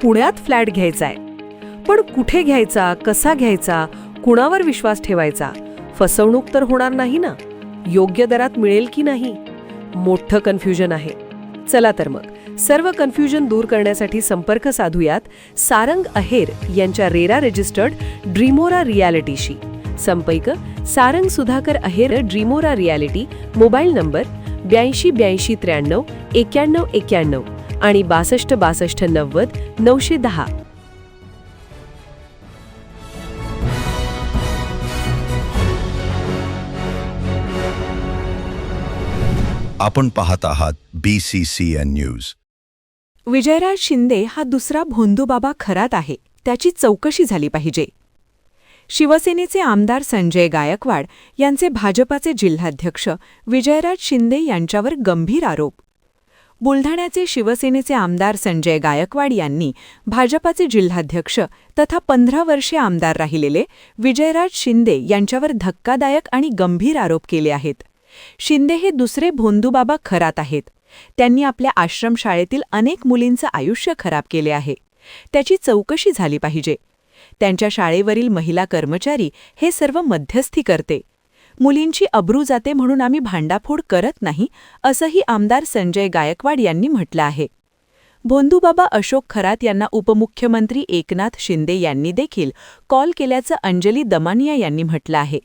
पुण्यात फ्लॅट घ्यायचा आहे. पण कुठे घ्यायचा, कसा घ्यायचा, कुणावर विश्वास ठेवायचा? फसवणूक तर होणार नाही ना? योग्य दरात मिळेल की नाही? मोठं कन्फ्युजन आहे. चला तर मग सर्व कन्फ्युजन दूर करण्यासाठी संपर्क साधूयात सारंग अहेर यांच्या रेरा रजिस्टर्ड ड्रीमोरा रियालिटीशी. संपर्क सारंग सुधाकर अहेर, ड्रीमोरा रियालिटी. मोबाईल नंबर 82 83 91 91 आणि 62 62 90 910. आपण पाहत आहात BCCN न्यूज. विजयराज शिंदे हा दुसरा भोंदूबाबा खरात आहे, त्याची चौकशी झाली पाहिजे. शिवसेनेचे आमदार संजय गायकवाड यांचे भाजपाचे जिल्हाध्यक्ष विजयराज शिंदे यांच्यावर गंभीर आरोप. बुलढाण्याचे शिवसेनेचे आमदार संजय गायकवाड यांनी भाजपाचे जिल्हाध्यक्ष तथा 15 वर्षे आमदार राहिलेले विजयराज शिंदे यांच्यावर धक्कादायक आणि गंभीर आरोप केले आहेत. शिंदे हे दुसरे भोंदूबाबा खरात आहेत. त्यांनी आपल्या आश्रमशाळेतील अनेक मुलींचं आयुष्य खराब केले आहे. त्याची चौकशी झाली पाहिजे. त्यांच्या शाळेवरील महिला कर्मचारी हे सर्व मध्यस्थी करते. मुलींची अब्रू जाते म्हणून आम्ही भांडाफोड करत नाही, असंही आमदार संजय गायकवाड यांनी म्हटलं आहे. भोंदूबाबा अशोक खरात यांना उपमुख्यमंत्री एकनाथ शिंदे यांनी देखील कॉल केल्याचं अंजली दमानिया यांनी म्हटलं आहे.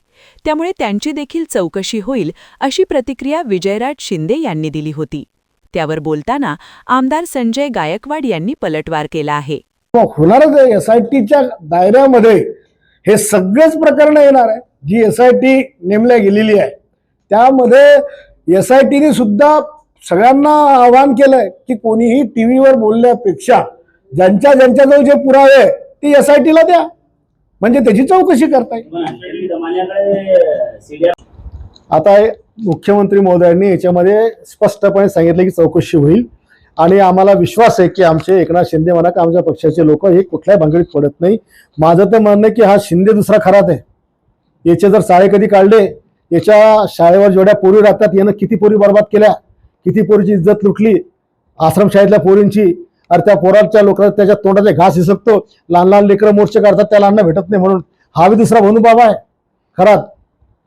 त्यामुळे त्यांची देखील चौकशी होईल अशी प्रतिक्रिया विजयराज शिंदे यांनी दिली होती. त्यावर बोलताना आमदार संजय गायकवाड यांनी पलटवार केला आहे. होणारच आहे. SITच्या दायऱ्यामध्ये हे सगळेच प्रकरण येणार आहे. जी SIT नेमल्या गेलेली आहे त्यामध्ये SITने सुद्धा सगळ्यांना आवाहन केलंय की कोणीही टीव्हीवर बोलण्यापेक्षा ज्यांच्याजवळ जे पुरावे ते SITला द्या, म्हणजे त्याची चौकशी करता येईल. आता मुख्यमंत्री महोदयांनी याच्यामध्ये स्पष्टपणे सांगितलं की चौकशी होईल आणि आम्हाला विश्वास आहे की आमचे एकनाथ शिंदे म्हणा की आमच्या पक्षाचे लोक हे कुठल्याही भानगडीत पडत नाही. माझं तर म्हणणं की हा शिंदे दुसरा खरात आहे. याचे जर साळे कधी काढले, याच्या शाळेवर जेवढ्या पोरी राहतात यानं किती पोरी बर्बाद केल्या, किती पोरीची इज्जत लुटली आश्रमशाळेतल्या पोरींची. अरे त्या पोराच्या लोकांना त्याच्या तोंडाचे घास हिसकतो. लहान लहान लेकरं मोर्चे काढतात, त्याला अन्न भेटत नाही म्हणून. हा बी दुसरा भोंदूबाबा आहे खरात.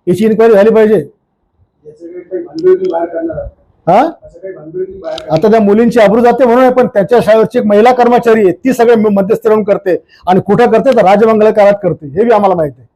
याची इन्क्वायरी झाली पाहिजे. हा आता त्या मुलींची अब्रू जाते म्हणून, पण त्याच्या शाळेवरची एक महिला कर्मचारी आहे ती सगळे मध्यस्थी राहून करते आणि कुठं करते तर राजमंगल काळात करते, हे बी आम्हाला माहिती आहे.